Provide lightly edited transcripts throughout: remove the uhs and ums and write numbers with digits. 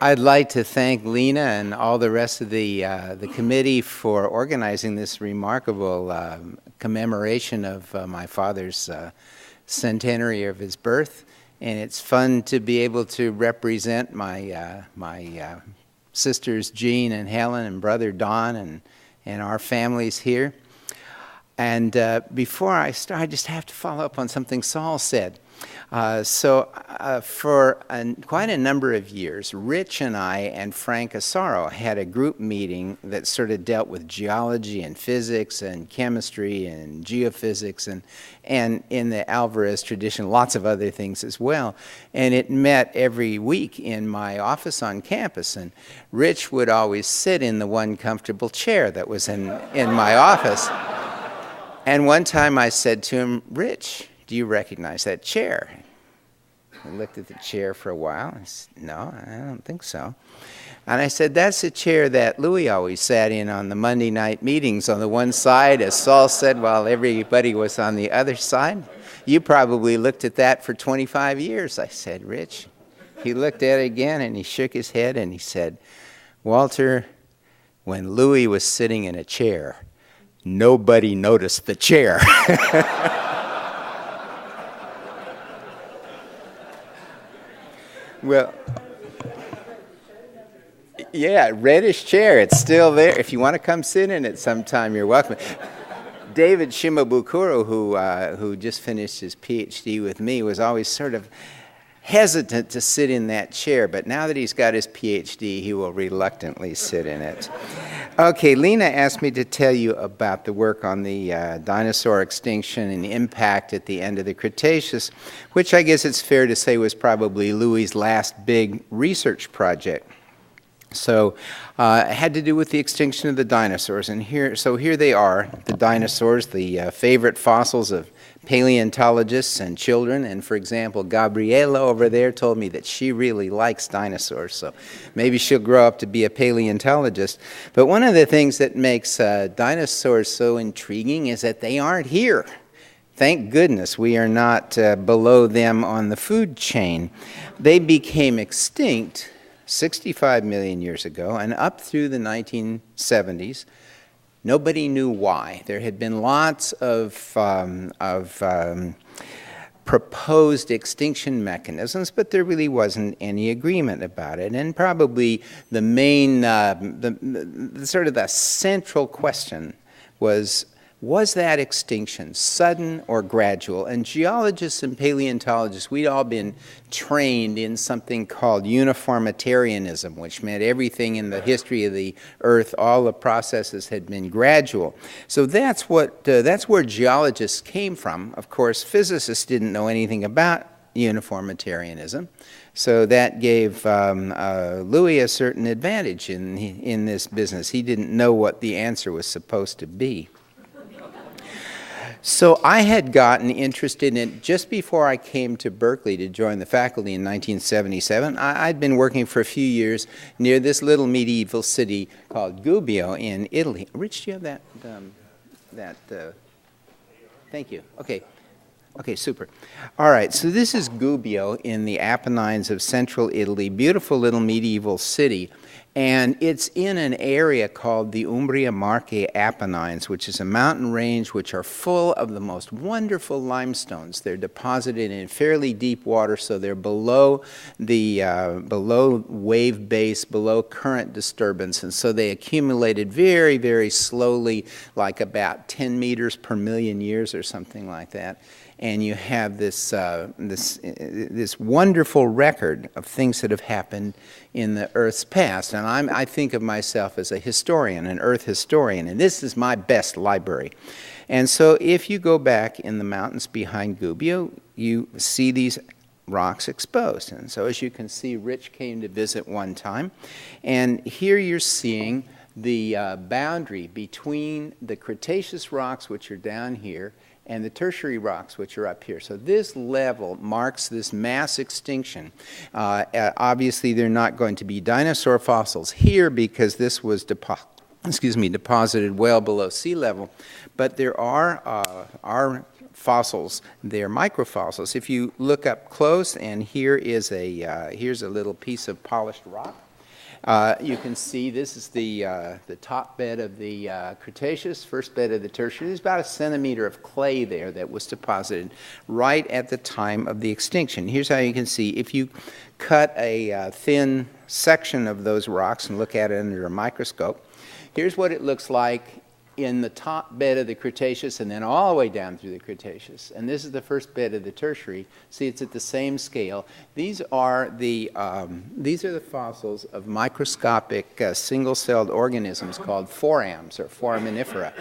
I'd like to thank Lena and all the rest of the committee for organizing this remarkable commemoration of my father's centenary of his birth. And it's fun to be able to represent my sisters Jean and Helen and brother Don and our families here. And before I start, I just have to follow up on something Saul said. For quite a number of years, Rich and I and Frank Asaro had a group meeting that sort of dealt with geology and physics and chemistry and geophysics and in the Alvarez tradition, lots of other things as well. And it met every week in my office on campus. And Rich would always sit in the one comfortable chair that was in my office. And one time I said to him, "Rich, do you recognize that chair?" He looked at the chair for a while. I said, "No, I don't think so." And I said, "That's the chair that Louis always sat in on the Monday night meetings on the one side, as Saul said, while everybody was on the other side. You probably looked at that for 25 years, I said, "Rich." He looked at it again, and he shook his head, and he said, "Walter, when Louis was sitting in a chair, nobody noticed the chair." Well, yeah, reddish chair. It's still there. If you want to come sit in it sometime, you're welcome. David Shimabukuro, who just finished his PhD with me, was always sort of hesitant to sit in that chair, but now that he's got his PhD, he will reluctantly sit in it. Okay, Lena asked me to tell you about the work on the dinosaur extinction and impact at the end of the Cretaceous, which I guess it's fair to say was probably Louis's last big research project. So it had to do with the extinction of the dinosaurs, and here they are, the dinosaurs, the favorite fossils of paleontologists and children. And for example, Gabriela over there told me that she really likes dinosaurs, so maybe she'll grow up to be a paleontologist. But one of the things that makes dinosaurs so intriguing is that they aren't here. Thank goodness we are not below them on the food chain. They became extinct 65 million years ago, and up through the 1970s, nobody knew why. There had been lots of proposed extinction mechanisms, but there really wasn't any agreement about it. And probably the main, sort of the central question was that extinction sudden or gradual? And geologists and paleontologists, we'd all been trained in something called uniformitarianism, which meant everything in the history of the Earth, all the processes had been gradual. So that's where geologists came from. Of course, physicists didn't know anything about uniformitarianism. So that gave Louis a certain advantage in this business. He didn't know what the answer was supposed to be. So I had gotten interested in it just before I came to Berkeley to join the faculty in 1977. I'd been working for a few years near this little medieval city called Gubbio in Italy. Rich, do you have that? Thank you. Okay, super. All right, so this is Gubbio in the Apennines of central Italy, beautiful little medieval city. And it's in an area called the Umbria Marche Apennines, which is a mountain range which are full of the most wonderful limestones. They're deposited in fairly deep water, so they're below the below wave base, below current disturbance, and so they accumulated very, very slowly, like about 10 meters per million years or something like that. And you have this wonderful record of things that have happened in the Earth's past. And I think of myself as a historian, an Earth historian, and this is my best library. And so if you go back in the mountains behind Gubbio, you see these rocks exposed. And so as you can see, Rich came to visit one time. And here you're seeing the boundary between the Cretaceous rocks, which are down here, and the tertiary rocks, which are up here. So this level marks this mass extinction. Obviously, they're not going to be dinosaur fossils here because this was deposited well below sea level. But there are fossils. They're microfossils. If you look up close, and here is here's a little piece of polished rock. You can see this is the top bed of the Cretaceous, first bed of the Tertiary. There's about a centimeter of clay there that was deposited right at the time of the extinction. Here's how you can see. If you cut a thin section of those rocks and look at it under a microscope, here's what it looks like in the top bed of the Cretaceous and then all the way down through the Cretaceous. And this is the first bed of the Tertiary. See, it's at the same scale. These are the fossils of microscopic single-celled organisms called forams or foraminifera.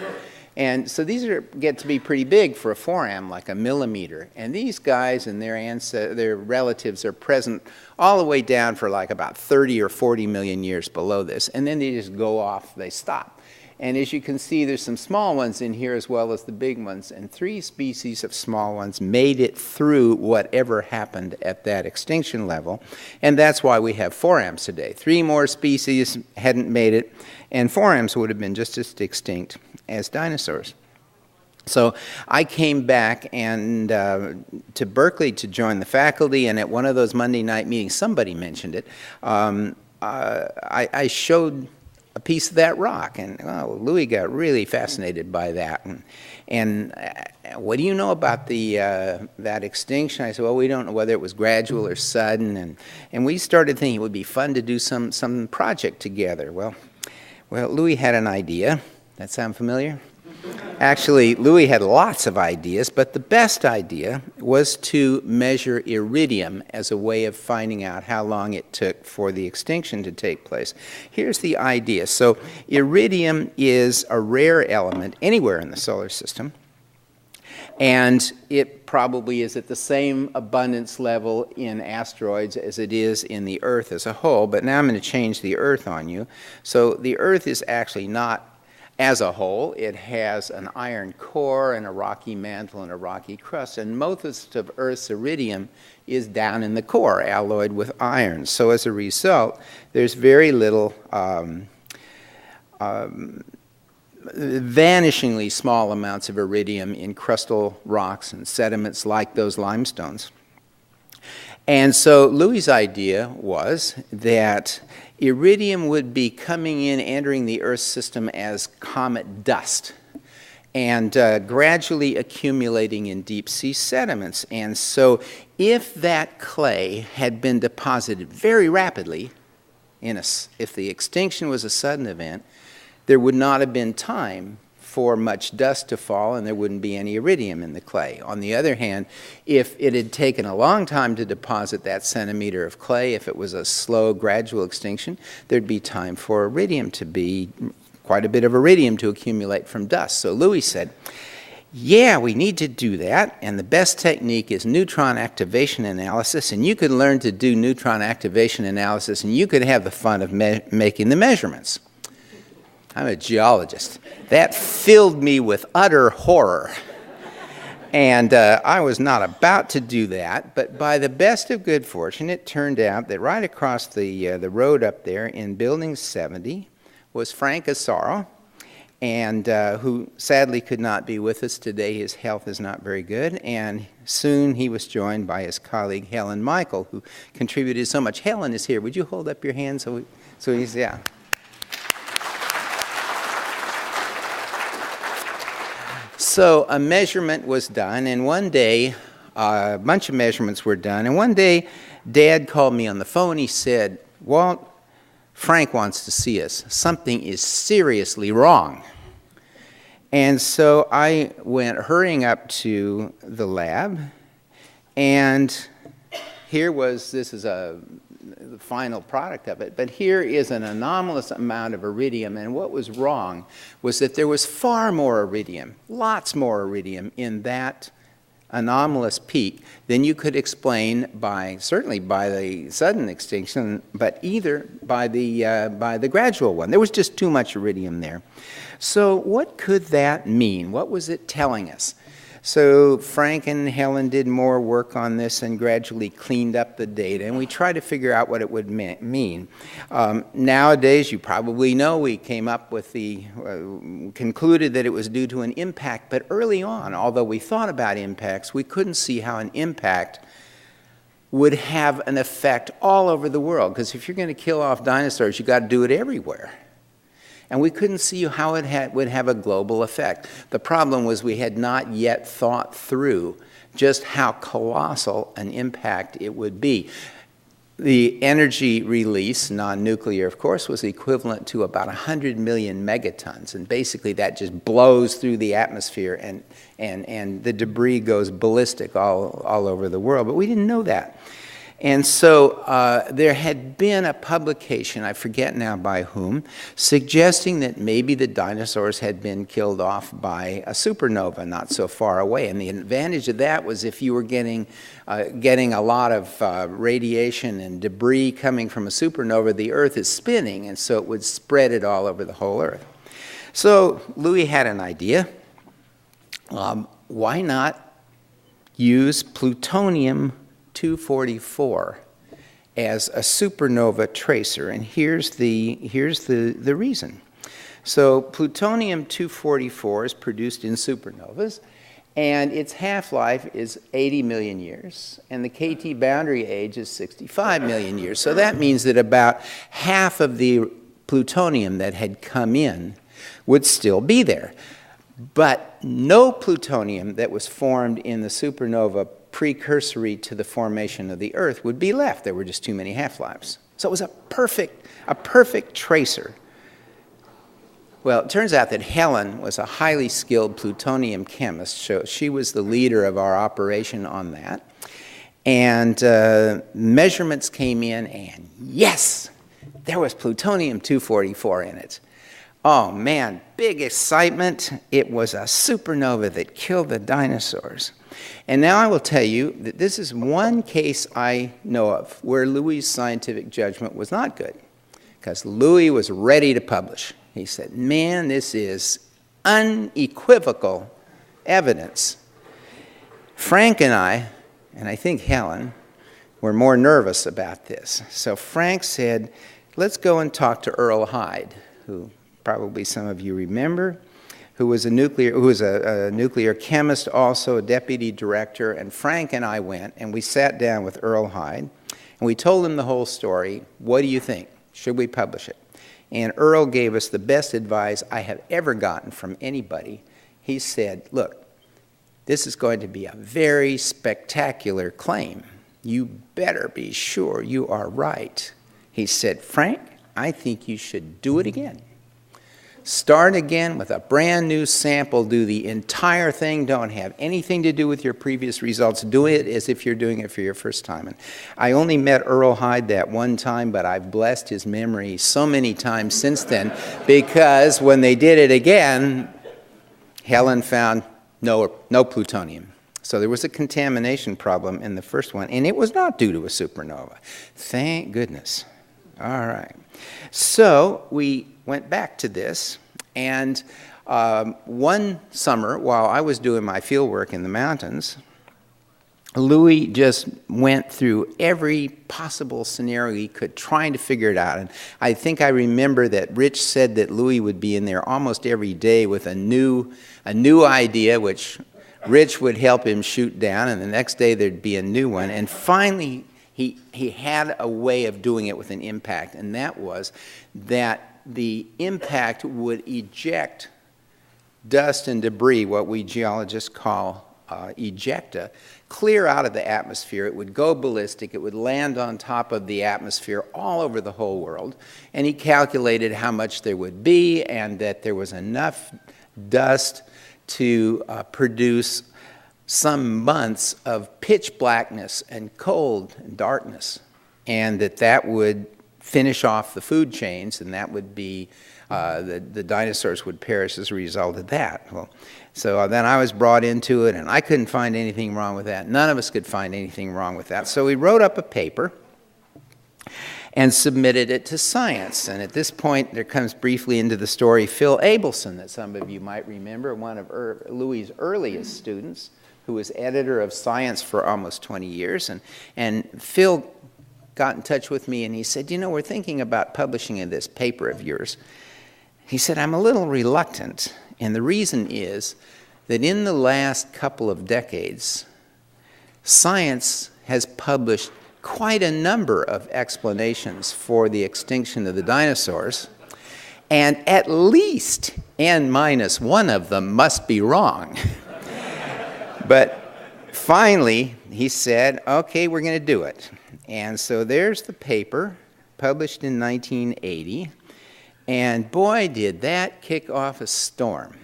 And so these get to be pretty big for a foram, like a millimeter. And these guys and their relatives are present all the way down for like about 30 or 40 million years below this. And then they just go off, they stop. And as you can see, there's some small ones in here as well as the big ones. And 3 species of small ones made it through whatever happened at that extinction level. And that's why we have forams today. 3 more species hadn't made it, and forams would have been just as extinct as dinosaurs. So I came back and to Berkeley to join the faculty, and at one of those Monday night meetings, somebody mentioned it, I showed a piece of that rock, and Louis got really fascinated by that. And what do you know about that extinction? I said, well, we don't know whether it was gradual or sudden, and we started thinking it would be fun to do some project together. Well, Louis had an idea. That sound familiar? Actually, Louis had lots of ideas, but the best idea was to measure iridium as a way of finding out how long it took for the extinction to take place. Here's the idea. So iridium is a rare element anywhere in the solar system, and it probably is at the same abundance level in asteroids as it is in the Earth as a whole, but now I'm going to change the Earth on you. So the Earth is actually not as a whole. It has an iron core and a rocky mantle and a rocky crust, and most of Earth's iridium is down in the core, alloyed with iron. So as a result, there's very little, vanishingly small amounts of iridium in crustal rocks and sediments like those limestones. And so Louis's idea was that iridium would be coming in, entering the Earth system as comet dust and gradually accumulating in deep sea sediments. And so if that clay had been deposited very rapidly, if the extinction was a sudden event, there would not have been time for much dust to fall, and there wouldn't be any iridium in the clay. On the other hand, if it had taken a long time to deposit that centimeter of clay, if it was a slow, gradual extinction, there'd be time for iridium to be, quite a bit of iridium to accumulate from dust. So Louis said, yeah, we need to do that, and the best technique is neutron activation analysis, and you could learn to do neutron activation analysis, and you could have the fun of making the measurements. I'm a geologist. That filled me with utter horror. And I was not about to do that, but by the best of good fortune, it turned out that right across the road up there in Building 70 was Frank Asaro, and who sadly could not be with us today. His health is not very good, and soon he was joined by his colleague Helen Michael, who contributed so much. Helen is here. Would you hold up your hand so he's, yeah. So a measurement was done, and one day, a bunch of measurements were done, and one day, Dad called me on the phone. He said, Walt, Frank wants to see us. Something is seriously wrong. And so I went hurrying up to the lab, and this is the final product of it, but here is an anomalous amount of iridium, and what was wrong was that there was far more iridium, lots more iridium in that anomalous peak than you could explain certainly by the sudden extinction, but either by the gradual one. There was just too much iridium there. So what could that mean? What was it telling us? So Frank and Helen did more work on this and gradually cleaned up the data, and we tried to figure out what it would mean. Nowadays, you probably know, we came up with concluded that it was due to an impact, but early on, although we thought about impacts, we couldn't see how an impact would have an effect all over the world. Because if you're going to kill off dinosaurs, you've got to do it everywhere. And we couldn't see how it would have a global effect. The problem was we had not yet thought through just how colossal an impact it would be. The energy release, non-nuclear, of course, was equivalent to about 100 million megatons. And basically that just blows through the atmosphere and the debris goes ballistic all over the world. But we didn't know that. And so there had been a publication, I forget now by whom, suggesting that maybe the dinosaurs had been killed off by a supernova not so far away. And the advantage of that was if you were getting a lot of radiation and debris coming from a supernova, the Earth is spinning, and so it would spread it all over the whole Earth. So Louis had an idea. Why not use plutonium-244 as a supernova tracer? And here's the reason. So plutonium-244 is produced in supernovas, and its half-life is 80 million years, and the KT boundary age is 65 million years. So that means that about half of the plutonium that had come in would still be there. But no plutonium that was formed in the supernova precursory to the formation of the Earth would be left. There were just too many half-lives. So it was a perfect tracer. Well, it turns out that Helen was a highly skilled plutonium chemist, so she was the leader of our operation on that. And measurements came in, and yes, there was plutonium-244 in it. Oh man, big excitement. It was a supernova that killed the dinosaurs. And now I will tell you that this is one case I know of where Louis' scientific judgment was not good, because Louis was ready to publish. He said, man, this is unequivocal evidence. Frank and I think Helen, were more nervous about this. So Frank said, let's go and talk to Earl Hyde, who probably some of you remember, who was a nuclear chemist, also a deputy director. And Frank and I went, and we sat down with Earl Hyde, and we told him the whole story. What do you think? Should we publish it? And Earl gave us the best advice I have ever gotten from anybody. He said, look, this is going to be a very spectacular claim. You better be sure you are right. He said, Frank, I think you should do it again. Start again with a brand new sample. Do the entire thing. Don't have anything to do with your previous results. Do it as if you're doing it for your first time. And I only met Earl Hyde that one time, but I've blessed his memory so many times since then, because when they did it again, Helen found no plutonium. So there was a contamination problem in the first one, and it was not due to a supernova. Thank goodness. All right. So we went back to this, and one summer while I was doing my field work in the mountains, Louis just went through every possible scenario he could, trying to figure it out. And I think I remember that Rich said that Louis would be in there almost every day with a new idea, which Rich would help him shoot down, and the next day there'd be a new one. And finally, he had a way of doing it with an impact, and that was that the impact would eject dust and debris, what we geologists call ejecta, clear out of the atmosphere. It would go ballistic. It would land on top of the atmosphere all over the whole world. And he calculated how much there would be, and that there was enough dust to produce some months of pitch blackness and cold and darkness, and that would finish off the food chains, and that would be, the dinosaurs would perish as a result of that. Well, so then I was brought into it, and I couldn't find anything wrong with that. None of us could find anything wrong with that. So we wrote up a paper and submitted it to Science. And at this point, there comes briefly into the story Phil Abelson, that some of you might remember, one of Louis' earliest students, who was editor of Science for almost 20 years. And Phil got in touch with me, and he said, you know, we're thinking about publishing in this paper of yours. He said, I'm a little reluctant, and the reason is that in the last couple of decades, Science has published quite a number of explanations for the extinction of the dinosaurs, and at least n minus one of them must be wrong. But finally, he said, okay, we're going to do it. And so there's the paper, published in 1980, and boy, did that kick off a storm.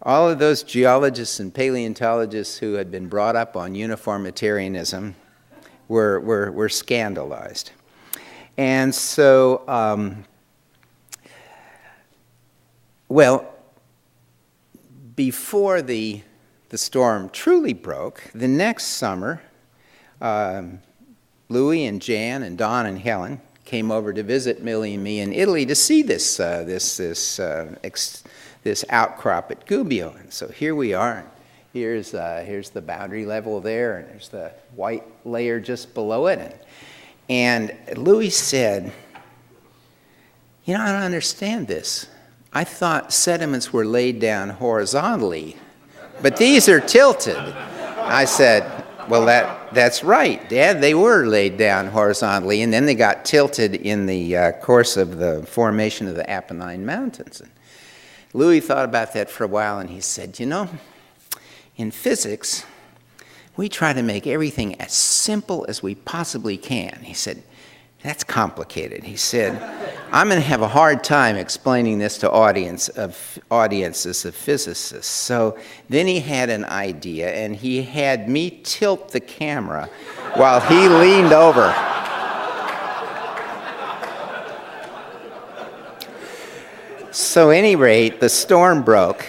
All of those geologists and paleontologists who had been brought up on uniformitarianism were scandalized. And so, well, before the storm truly broke, the next summer, Louis and Jan and Don and Helen came over to visit Millie and me in Italy to see this outcrop at Gubbio. And so here we are. Here's the boundary level there, and there's the white layer just below it. And Louis said, you know, I don't understand this. I thought sediments were laid down horizontally, but these are tilted. I said, well, that's right, Dad. They were laid down horizontally, and then they got tilted in the course of the formation of the Apennine Mountains. And Louis thought about that for a while, and he said, you know, in physics, we try to make everything as simple as we possibly can. He said, that's complicated. He said, I'm going to have a hard time explaining this to audiences of physicists. So then he had an idea, and he had me tilt the camera while he leaned over. So at any rate, the storm broke,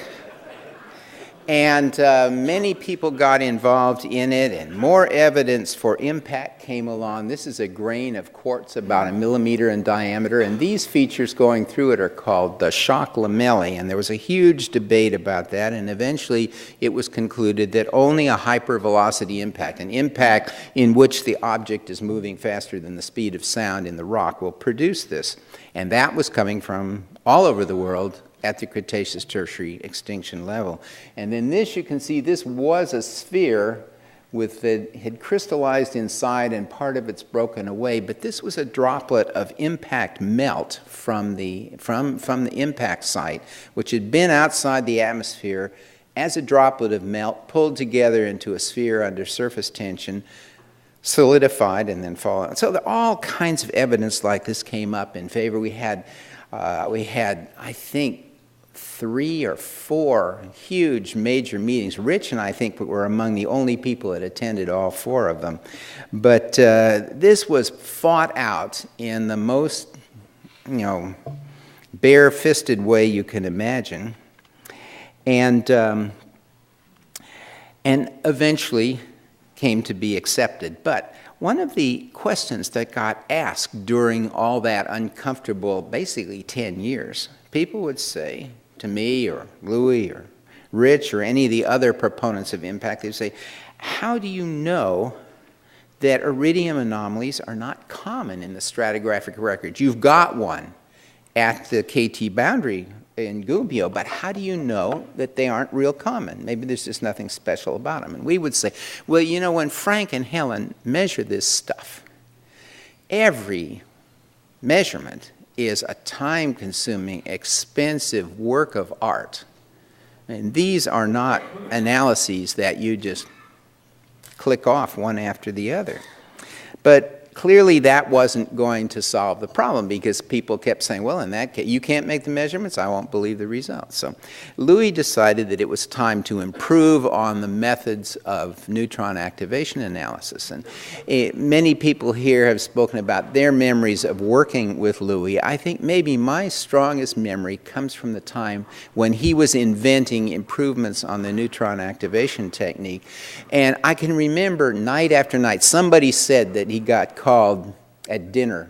and many people got involved in it, and more evidence for impact came along. This is a grain of quartz about 1 millimeter in diameter, and these features going through it are called the shock lamellae, and there was a huge debate about that, and eventually it was concluded that only a hypervelocity impact, an impact in which the object is moving faster than the speed of sound in the rock, will produce this. And that was coming from all over the world at the Cretaceous Tertiary extinction level. And then this, you can see, this was a sphere that had crystallized inside, and part of it's broken away, but this was a droplet of impact melt from the impact site, which had been outside the atmosphere as a droplet of melt, pulled together into a sphere under surface tension, solidified, and then fallen. So all kinds of evidence like this came up in favor. We had, I think, 3 or 4 huge major meetings. Rich and I think were among the only people that attended all 4 of them. But this was fought out in the most, bare-fisted way you can imagine. And eventually came to be accepted. But one of the questions that got asked during all that uncomfortable, basically 10 years, people would say to me or Louis or Rich or any of the other proponents of impact, they'd say, how do you know that iridium anomalies are not common in the stratigraphic records? You've got one at the KT boundary in Gubbio, but how do you know that they aren't real common? Maybe there's just nothing special about them. And we would say, well, when Frank and Helen measure this stuff, every measurement is a time-consuming, expensive work of art. And these are not analyses that you just click off one after the other. But clearly that wasn't going to solve the problem, because people kept saying, well, in that case, you can't make the measurements, I won't believe the results. So Louis decided that it was time to improve on the methods of neutron activation analysis. And many people here have spoken about their memories of working with Louis. I think maybe my strongest memory comes from the time when he was inventing improvements on the neutron activation technique. And I can remember night after night, somebody said that he got called at dinner,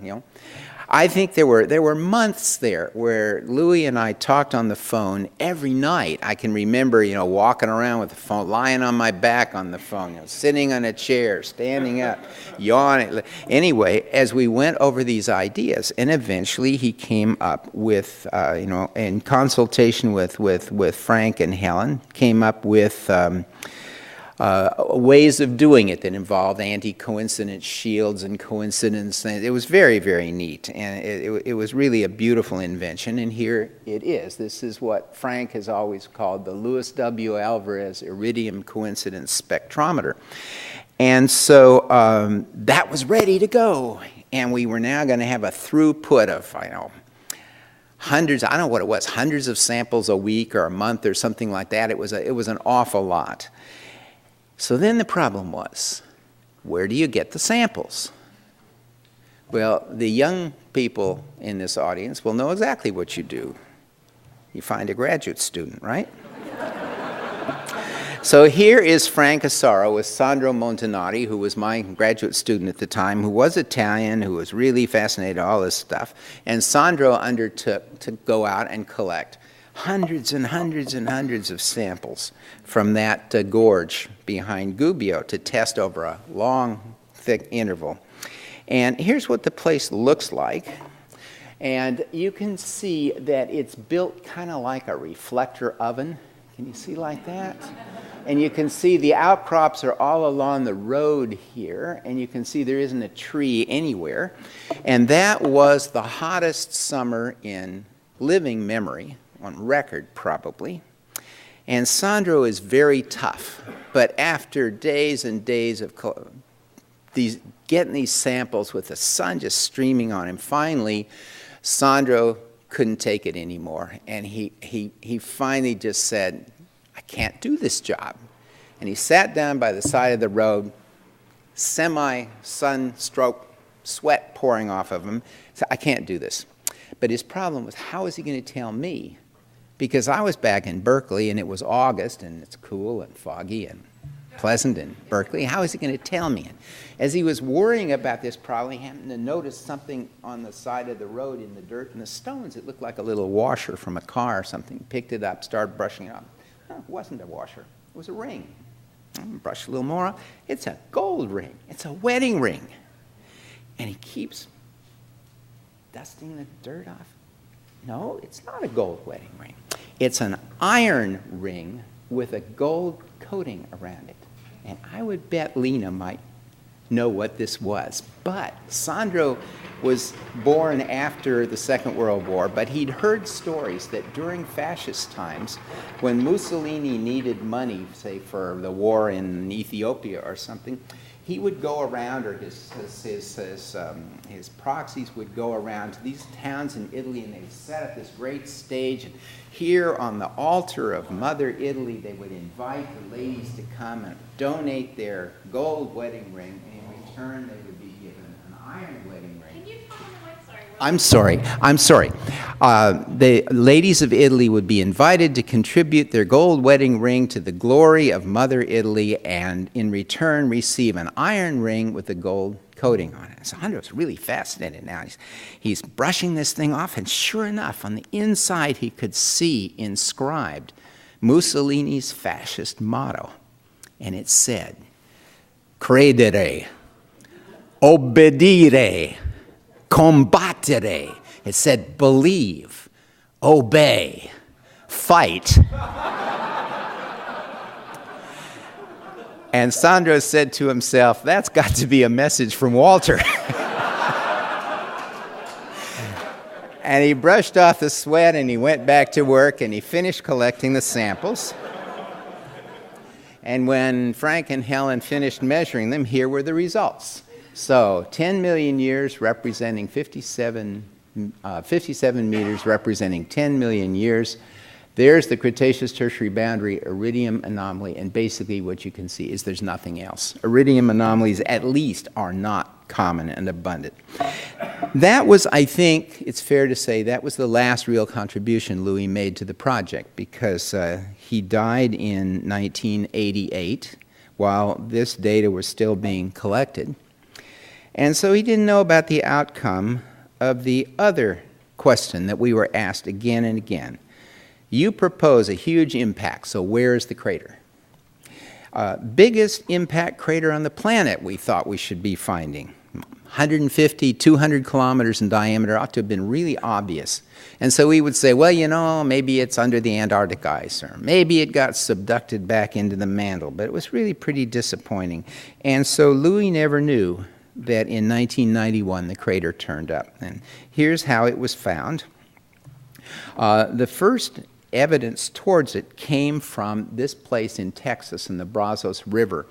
I think there were months there where Louis and I talked on the phone every night. I can remember, walking around with the phone, lying on my back on the phone, sitting on a chair, standing up, yawning. Anyway, as we went over these ideas, and eventually he came up with, in consultation with Frank and Helen, came up with ways of doing it that involved anti-coincidence shields and coincidence things. It was very, very neat, and it was really a beautiful invention, and here it is. This is what Frank has always called the Louis W. Alvarez Iridium Coincidence Spectrometer. And so that was ready to go, and we were now going to have a throughput of, hundreds, I don't know what it was, hundreds of samples a week or a month or something like that. It was an awful lot. So then the problem was, where do you get the samples? Well, the young people in this audience will know exactly what you do. You find a graduate student, right? So here is Frank Asaro with Sandro Montanari, who was my graduate student at the time, who was Italian, who was really fascinated by all this stuff. And Sandro undertook to go out and collect hundreds and hundreds and hundreds of samples from that gorge behind Gubbio to test over a long, thick interval. And here's what the place looks like. And you can see that it's built kind of like a reflector oven. Can you see like that? And you can see the outcrops are all along the road here, and you can see there isn't a tree anywhere. And that was the hottest summer in living memory, on record probably. And Sandro is very tough, but after days and days of getting these samples with the sun just streaming on him, finally Sandro couldn't take it anymore, and he finally just said, I can't do this job. And he sat down by the side of the road, semi-sunstroke, sweat pouring off of him. Said, I can't do this. But his problem was, how is he going to tell me? Because I was back in Berkeley, and it was August, and it's cool and foggy and pleasant in Berkeley. How is he going to tell me? As he was worrying about this problem, he happened to notice something on the side of the road in the dirt and the stones. It looked like a little washer from a car or something. He picked it up, started brushing it off. No, it wasn't a washer. It was a ring. Brush a little more off. It's a gold ring. It's a wedding ring. And he keeps dusting the dirt off. No, it's not a gold wedding ring. It's an iron ring with a gold coating around it. And I would bet Lena might know what this was. But Sandro was born after the Second World War, but he'd heard stories that during fascist times, when Mussolini needed money, say for the war in Ethiopia or something, he would go around, or his proxies would go around to these towns in Italy, and they'd set up this great stage. And here on the altar of Mother Italy, they would invite the ladies to come and donate their gold wedding ring, and in return they would be given an iron wedding ring. Can you tell me what? Sorry. I'm sorry. The ladies of Italy would be invited to contribute their gold wedding ring to the glory of Mother Italy, and in return receive an iron ring with a gold coating on it. Sandro's really fascinated now. He's brushing this thing off, and sure enough, on the inside he could see inscribed Mussolini's fascist motto. And it said, credere, obbedire, combattere. It said, believe, obey, fight. And Sandro said to himself, that's got to be a message from Walter. And he brushed off the sweat, and he went back to work, and he finished collecting the samples. And when Frank and Helen finished measuring them, here were the results. So 10 million years representing 57 meters representing 10 million years. There's the Cretaceous-Tertiary boundary iridium anomaly, and basically what you can see is there's nothing else. Iridium anomalies, at least, are not common and abundant. That was, I think, it's fair to say, that was the last real contribution Louis made to the project, because he died in 1988 while this data was still being collected. And so he didn't know about the outcome of the other question that we were asked again and again. You propose a huge impact, so where is the crater? Biggest impact crater on the planet we thought we should be finding. 150, 200 kilometers in diameter, ought to have been really obvious. And so we would say, well, you know, maybe it's under the Antarctic ice, or maybe it got subducted back into the mantle, but it was really pretty disappointing. And so Louis never knew that in 1991 the crater turned up. And here's how it was found. The first evidence towards it came from this place in Texas in the Brazos River.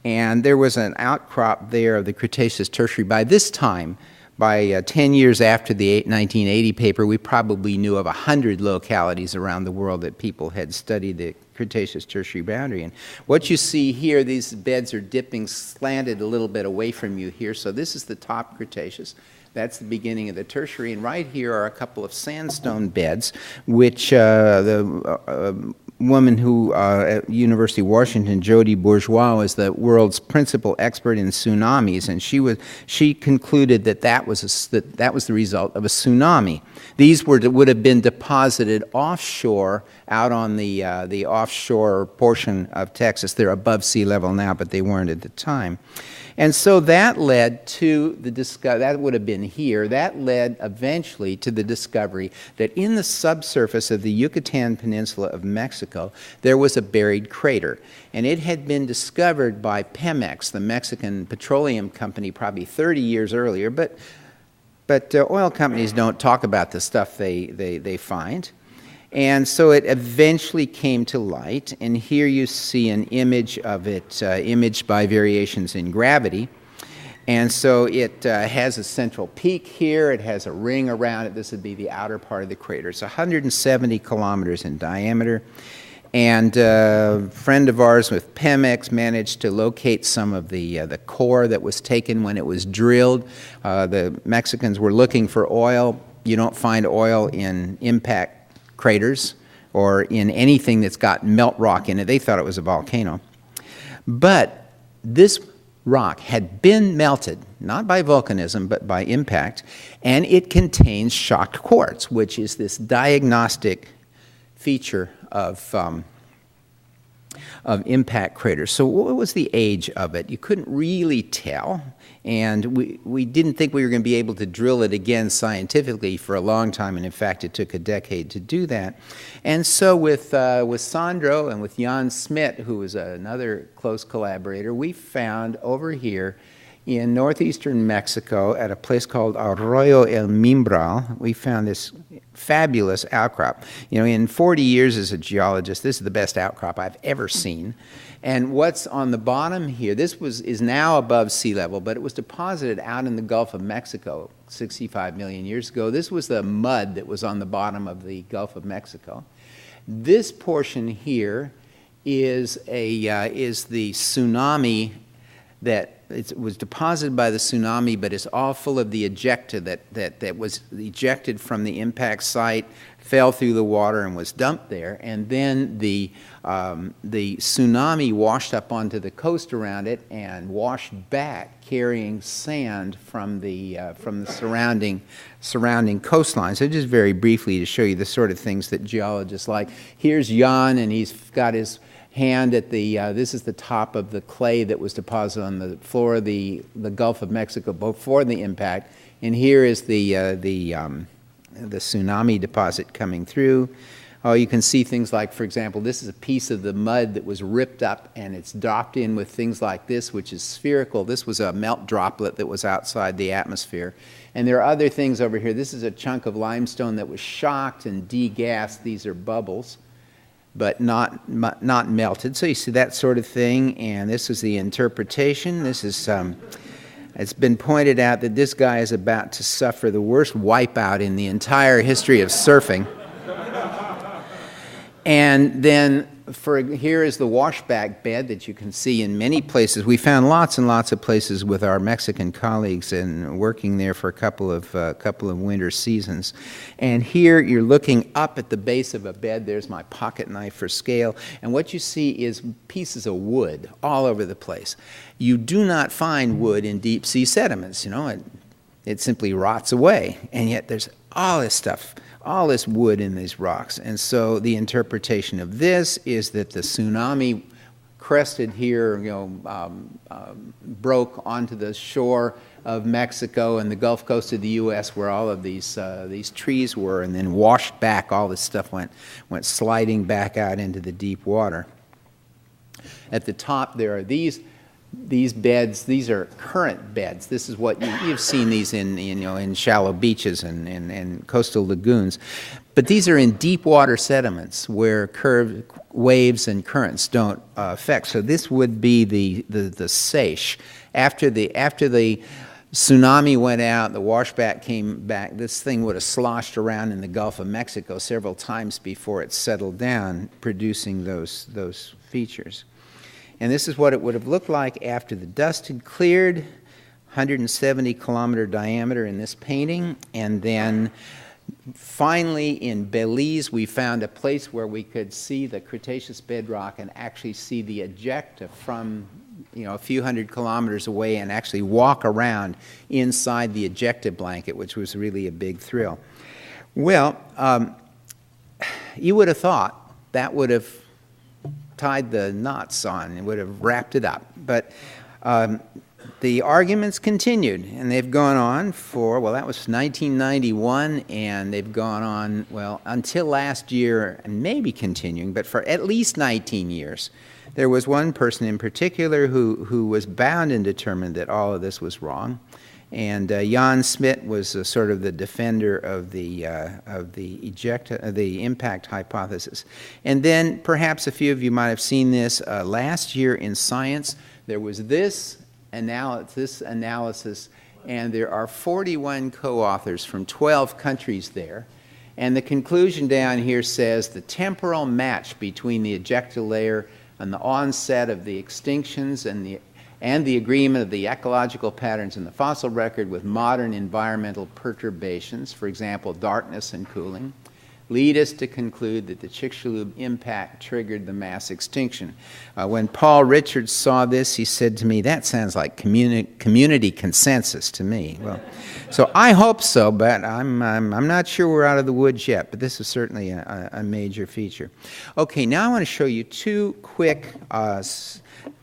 And there was an outcrop there of the Cretaceous Tertiary. By this time, by 10 years after the 1980 paper, we probably knew of 100 localities around the world that people had studied the Cretaceous Tertiary boundary. And what you see here, these beds are dipping slanted a little bit away from you here. So this is the top Cretaceous. That's the beginning of the Tertiary, and right here are a couple of sandstone beds, which the woman who at University of Washington, Jody Bourgeois, was the world's principal expert in tsunamis, and she concluded that that was the result of a tsunami. These would have been deposited offshore, out on the offshore portion of Texas. They're above sea level now, but they weren't at the time. And so that led to the discovery, that would have been here, that led eventually to the discovery that in the subsurface of the Yucatan Peninsula of Mexico, there was a buried crater. And it had been discovered by Pemex, the Mexican petroleum company, probably 30 years earlier, but oil companies don't talk about the stuff they find. And so it eventually came to light, and here you see an image of it, imaged by variations in gravity. And so it has a central peak here, it has a ring around it. This would be the outer part of the crater. It's 170 kilometers in diameter. And a friend of ours with Pemex managed to locate some of the core that was taken when it was drilled. The Mexicans were looking for oil. You don't find oil in impact craters or in anything that's got melt rock in it. They thought it was a volcano. But this rock had been melted, not by volcanism, but by impact, and it contains shocked quartz, which is this diagnostic feature of impact craters. So what was the age of it? You couldn't really tell, and we didn't think we were going to be able to drill it again scientifically for a long time, and in fact it took a decade to do that. And so with Sandro and with Jan Smit, who was another close collaborator, we found over here in northeastern Mexico at a place called Arroyo El Mimbral, we found this fabulous outcrop. You know, in 40 years as a geologist, this is the best outcrop I've ever seen. And what's on the bottom here, this is now above sea level, but it was deposited out in the Gulf of Mexico 65 million years ago. This was the mud that was on the bottom of the Gulf of Mexico. This portion here is the tsunami that it was deposited by the tsunami, but it's all full of the ejecta that was ejected from the impact site, fell through the water and was dumped there, and then the tsunami washed up onto the coast around it and washed back, carrying sand from the surrounding coastlines. So just very briefly to show you the sort of things that geologists like. Here's Jan, and he's got his hand at the, this is the top of the clay that was deposited on the floor of the Gulf of Mexico before the impact, and here is the tsunami deposit coming through. Oh, you can see things like, for example, this is a piece of the mud that was ripped up and it's dropped in with things like this, which is spherical. This was a melt droplet that was outside the atmosphere. And there are other things over here. This is a chunk of limestone that was shocked and degassed. These are bubbles, but not melted. So you see that sort of thing, and this is the interpretation. This is, it's been pointed out that this guy is about to suffer the worst wipeout in the entire history of surfing. And then here is the washback bed that you can see in many places. We found lots and lots of places with our Mexican colleagues and working there for a couple of winter seasons. And here you're looking up at the base of a bed. There's my pocket knife for scale. And what you see is pieces of wood all over the place. You do not find wood in deep sea sediments. You know, it simply rots away. And yet there's all this stuff, all this wood in these rocks. And so the interpretation of this is that the tsunami crested here, broke onto the shore, of Mexico and the Gulf Coast of the U.S. where all of these trees were, and then washed back. All this stuff went sliding back out into the deep water. At the top there are these beds. These are current beds. This is what you've seen these in shallow beaches and coastal lagoons. But these are in deep water sediments where curved waves and currents don't affect. So this would be the seiche. After the tsunami went out, the washback came back, this thing would have sloshed around in the Gulf of Mexico several times before it settled down, producing those features. And this is what it would have looked like after the dust had cleared, 170-kilometer diameter in this painting. And then finally in Belize, we found a place where we could see the Cretaceous bedrock and actually see the ejecta from a few hundred kilometers away and actually walk around inside the ejecta blanket, which was really a big thrill. Well, you would have thought that would have tied the knots on, it would have wrapped it up. But the arguments continued, and they've gone on for, well, that was 1991, and they've gone on, well, until last year, and maybe continuing, but for at least 19 years. There was one person in particular who was bound and determined that all of this was wrong. And Jan Smit was sort of the defender of the impact hypothesis. And then perhaps a few of you might have seen this last year in Science. There was this analysis, and there are 41 co-authors from 12 countries there. And the conclusion down here says the temporal match between the ejecta layer and the onset of the extinctions and the agreement of the ecological patterns in the fossil record with modern environmental perturbations, for example, darkness and cooling, lead us to conclude that the Chicxulub impact triggered the mass extinction. When Paul Richards saw this, he said to me, that sounds like community consensus to me. Well, so I hope so, but I'm not sure we're out of the woods yet, but this is certainly a major feature. Okay, now I want to show you two quick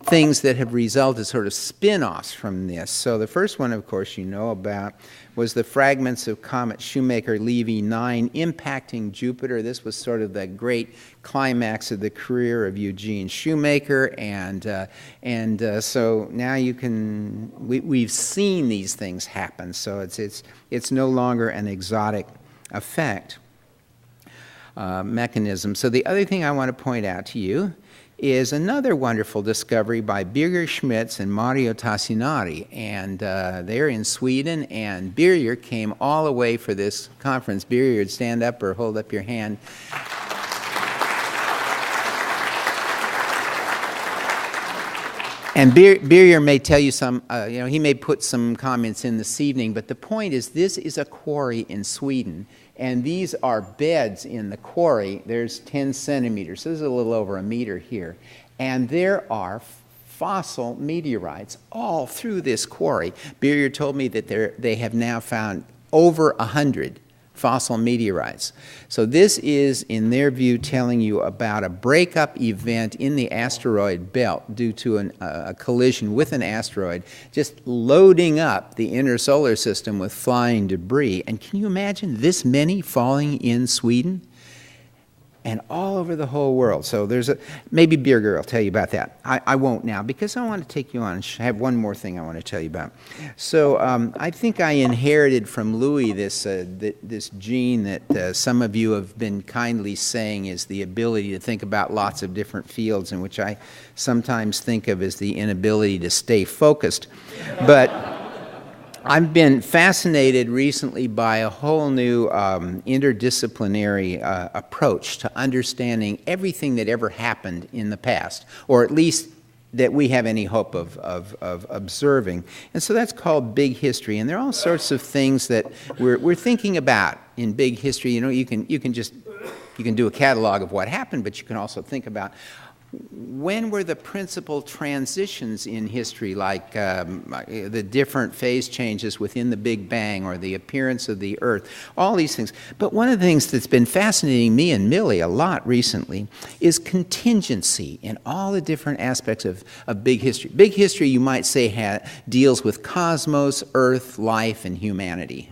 things that have resulted, sort of spin-offs from this. So the first one, of course, you know about, was the fragments of comet Shoemaker-Levy 9 impacting Jupiter. This was sort of the great climax of the career of Eugene Shoemaker, and so now we've seen these things happen. So it's no longer an exotic effect mechanism. So the other thing I want to point out to you is another wonderful discovery by Birger Schmitz and Mario Tassinari. And they're in Sweden, and Birger came all the way for this conference. Birger, stand up or hold up your hand. And Birger may tell you some, he may put some comments in this evening, but the point is this is a quarry in Sweden. And these are beds in the quarry. There's 10 centimeters. So this is a little over a meter here. And there are fossil meteorites all through this quarry. Birger told me that they have now found over 100 fossil meteorites. So this is, in their view, telling you about a breakup event in the asteroid belt due to a collision with an asteroid, just loading up the inner solar system with flying debris. And can you imagine this many falling in Sweden? And all over the whole world. So there's maybe Birger will tell you about that. I won't now, because I want to take you on and have one more thing I want to tell you about. So I think I inherited from Louis this gene that some of you have been kindly saying is the ability to think about lots of different fields, and which I sometimes think of as the inability to stay focused. But I've been fascinated recently by a whole new interdisciplinary approach to understanding everything that ever happened in the past, or at least that we have any hope of observing. And so that's called big history. And there are all sorts of things that we're thinking about in big history. You know, you can do a catalog of what happened, but you can also think about when were the principal transitions in history, like the different phase changes within the Big Bang or the appearance of the Earth, all these things. But one of the things that's been fascinating me and Millie a lot recently is contingency in all the different aspects of big history. Big history, you might say, deals with cosmos, Earth, life, and humanity.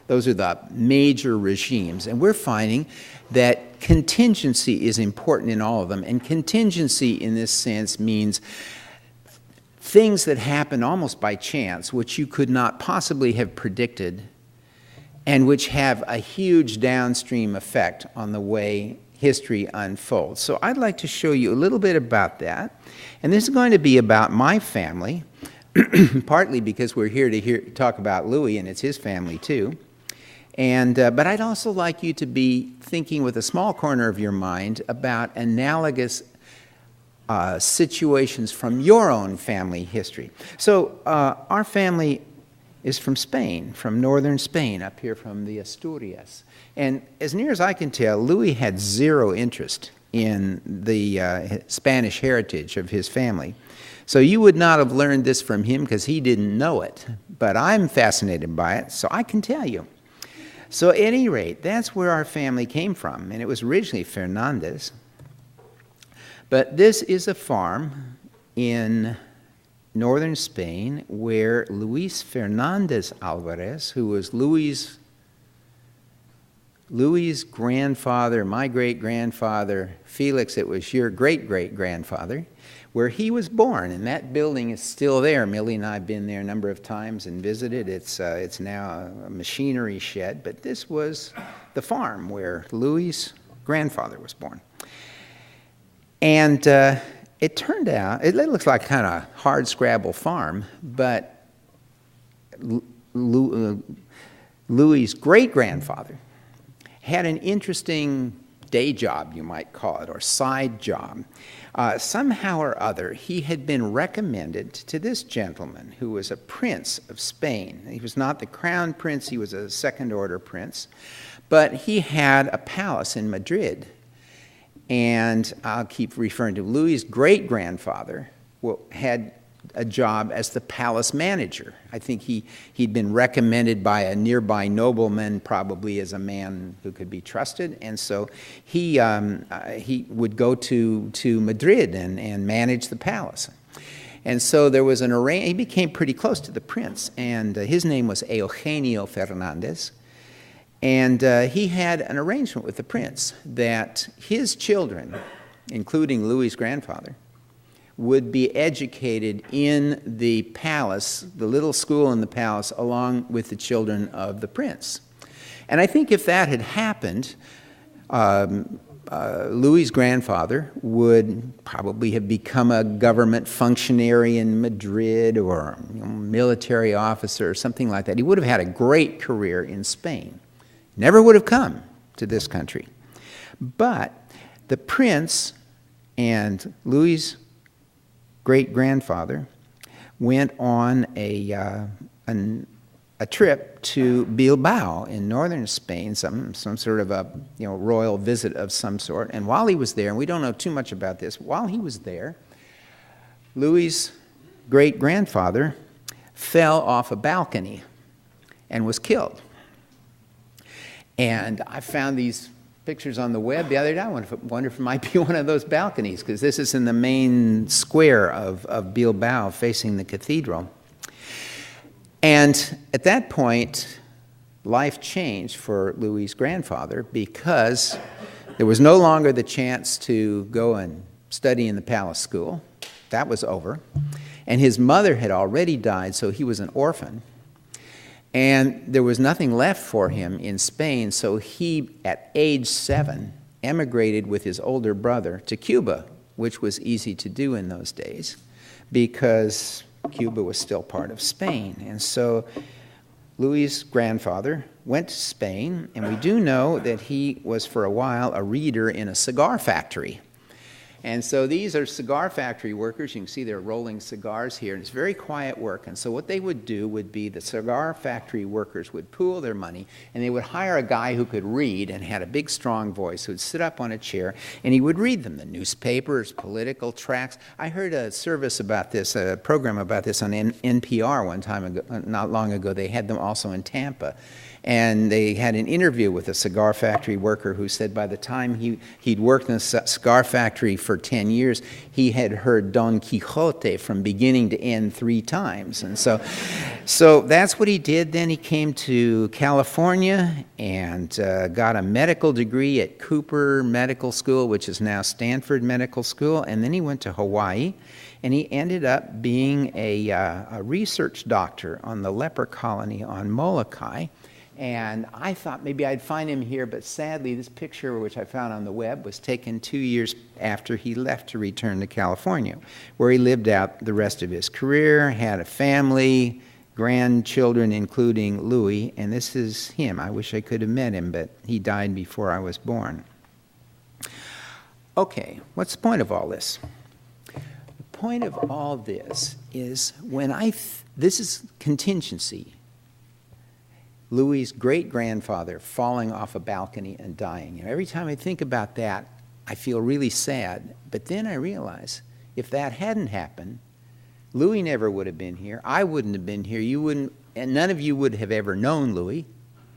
Those are the major regimes. And we're finding that contingency is important in all of them. And contingency in this sense means things that happen almost by chance, which you could not possibly have predicted, and which have a huge downstream effect on the way history unfolds. So I'd like to show you a little bit about that. And this is going to be about my family, partly because we're here to talk about Louis, and it's his family too. But I'd also like you to be thinking with a small corner of your mind about analogous situations from your own family history. So our family is from Spain, from northern Spain, up here from the Asturias. And as near as I can tell, Louis had zero interest in the Spanish heritage of his family. So you would not have learned this from him because he didn't know it. But I'm fascinated by it, so I can tell you. So at any rate, that's where our family came from, and it was originally Fernandez. But this is a farm in northern Spain where Luis Fernandez Alvarez, who was Louis' grandfather, my great-grandfather, Felix, it was your great-great-grandfather, where he was born, and that building is still there. Millie and I have been there a number of times and visited. It's now a machinery shed, but this was the farm where Louis' grandfather was born. And it turned out, it looks like kind of hard scrabble farm, but Louis' great-grandfather had an interesting day job, you might call it, or side job. Somehow or other, he had been recommended to this gentleman who was a prince of Spain. He was not the crown prince, he was a second-order prince, but he had a palace in Madrid. And I'll keep referring to Louis' great-grandfather had a job as the palace manager. I think he'd been recommended by a nearby nobleman, probably as a man who could be trusted, and so he would go to Madrid and manage the palace. And so there was an arrangement. He became pretty close to the prince, and his name was Eugenio Fernandez. And he had an arrangement with the prince that his children, including Louis' grandfather, would be educated in the palace, the little school in the palace, along with the children of the prince. And I think if that had happened, Louis' grandfather would probably have become a government functionary in Madrid or military officer or something like that. He would have had a great career in Spain. Never would have come to this country. But the prince and Louis' great-grandfather went on a trip to Bilbao in northern Spain, some sort of a royal visit of some sort. And while he was there, and we don't know too much about this, while he was there, Louis' great-grandfather fell off a balcony and was killed. And I found these pictures on the web the other day. I wonder if it might be one of those balconies, because this is in the main square of Bilbao facing the cathedral. And at that point, life changed for Louis' grandfather, because there was no longer the chance to go and study in the palace school. That was over. And his mother had already died, so he was an orphan. And there was nothing left for him in Spain, so he, at age 7, emigrated with his older brother to Cuba, which was easy to do in those days, because Cuba was still part of Spain. And so Louis' grandfather went to Spain, and we do know that he was for a while a reader in a cigar factory. And so these are cigar factory workers. You can see they're rolling cigars here, and it's very quiet work. And so what they would do would be the cigar factory workers would pool their money, and they would hire a guy who could read and had a big, strong voice, who would sit up on a chair, and he would read them, the newspapers, political tracts. I heard a service about this, a program about this on NPR one time ago, not long ago. They had them also in Tampa. And they had an interview with a cigar factory worker who said by the time he'd worked in a cigar factory for 10 years, he had heard Don Quixote from beginning to end 3 times. And so that's what he did. Then he came to California and got a medical degree at Cooper Medical School, which is now Stanford Medical School. And then he went to Hawaii, and he ended up being a research doctor on the leper colony on Molokai. And I thought maybe I'd find him here, but sadly this picture, which I found on the web, was taken 2 years after he left to return to California, where he lived out the rest of his career, had a family, grandchildren, including Louis, and this is him. I wish I could have met him, but he died before I was born. Okay, what's the point of all this? The point of all this is this is contingency. Louis' great-grandfather falling off a balcony and dying. You know, every time I think about that, I feel really sad. But then I realize, if that hadn't happened, Louis never would have been here. I wouldn't have been here. You wouldn't, and none of you would have ever known Louis,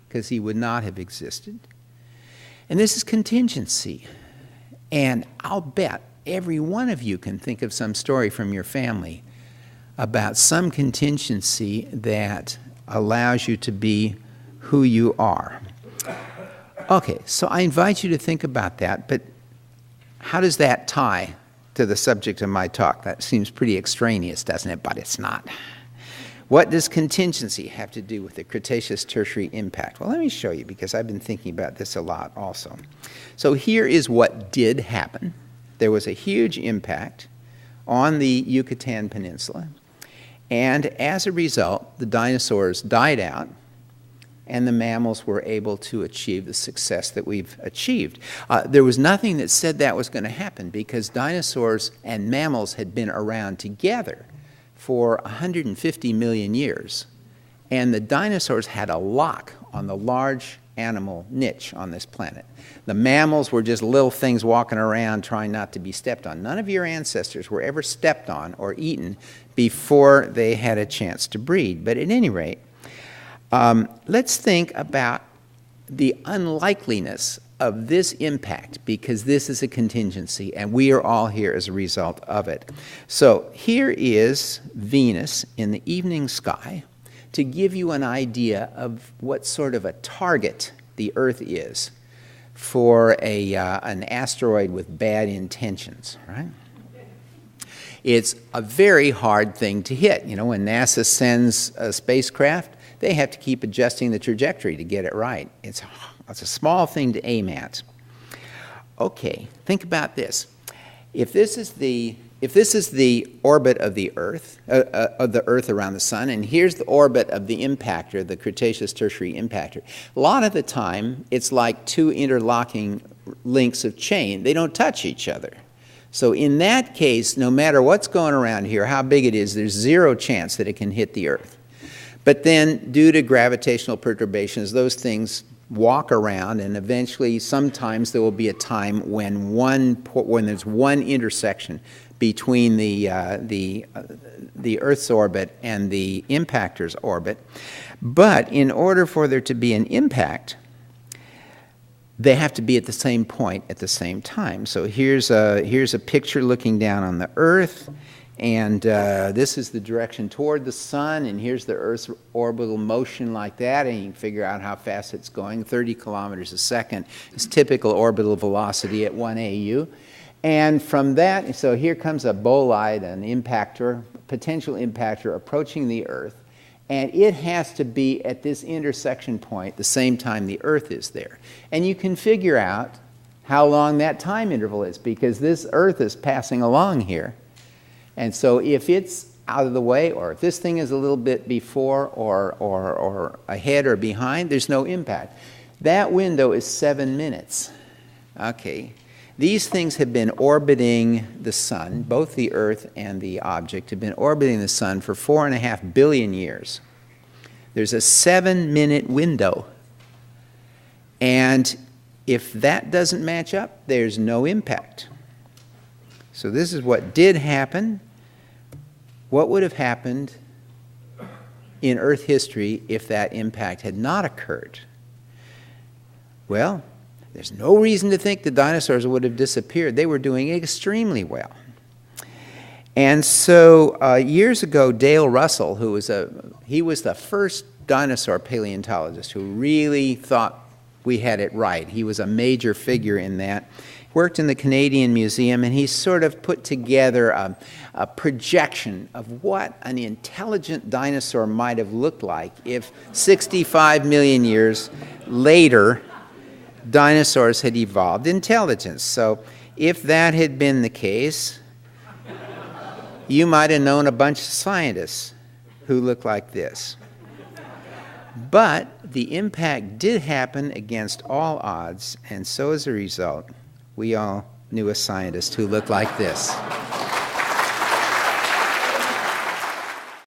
because he would not have existed. And this is contingency. And I'll bet every one of you can think of some story from your family about some contingency that allows you to be who you are. Okay, so I invite you to think about that, but how does that tie to the subject of my talk? That seems pretty extraneous, doesn't it? But it's not. What does contingency have to do with the Cretaceous-Tertiary impact? Well, let me show you, because I've been thinking about this a lot also. So here is what did happen. There was a huge impact on the Yucatan Peninsula, and as a result, the dinosaurs died out, and the mammals were able to achieve the success that we've achieved. There was nothing that said that was going to happen, because dinosaurs and mammals had been around together for 150 million years. And the dinosaurs had a lock on the large animal niche on this planet. The mammals were just little things walking around trying not to be stepped on. None of your ancestors were ever stepped on or eaten before they had a chance to breed. But at any rate, let's think about the unlikeliness of this impact, because this is a contingency, and we are all here as a result of it. So here is Venus in the evening sky to give you an idea of what sort of a target the Earth is for an asteroid with bad intentions, right? It's a very hard thing to hit. You know, when NASA sends a spacecraft, they have to keep adjusting the trajectory to get it right. It's a small thing to aim at. Okay, think about this. If this is the orbit of the Earth around the Sun, and here's the orbit of the impactor, the Cretaceous-Tertiary impactor, a lot of the time it's like 2 interlocking links of chain. They don't touch each other. So in that case, no matter what's going around here, how big it is, there's 0 chance that it can hit the Earth. But then, due to gravitational perturbations, those things walk around, and eventually, sometimes there will be a time when there's one intersection between the Earth's orbit and the impactor's orbit. But in order for there to be an impact, they have to be at the same point at the same time. So here's a picture looking down on the Earth. And this is the direction toward the Sun, and here's the Earth's orbital motion like that, and you can figure out how fast it's going. 30 kilometers a second is typical orbital velocity at 1 AU. And from that, so here comes a bolide, an impactor, potential impactor approaching the Earth, and it has to be at this intersection point the same time the Earth is there. And you can figure out how long that time interval is, because this Earth is passing along here. And so if it's out of the way, or if this thing is a little bit before or ahead or behind, there's no impact. That window is 7 minutes. Okay. These things have been orbiting the sun, both the Earth and the object have been orbiting the sun for 4.5 billion years. There's a 7-minute window. And if that doesn't match up, there's no impact. So this is what did happen. What would have happened in Earth history if that impact had not occurred? Well, there's no reason to think the dinosaurs would have disappeared. They were doing extremely well. And so years ago, Dale Russell, he was the first dinosaur paleontologist who really thought we had it right. He was a major figure in that. Worked in the Canadian Museum, and he sort of put together a projection of what an intelligent dinosaur might have looked like if 65 million years later dinosaurs had evolved intelligence. So if that had been the case, you might have known a bunch of scientists who looked like this. But the impact did happen against all odds, and so as a result, we all knew a scientist who looked like this.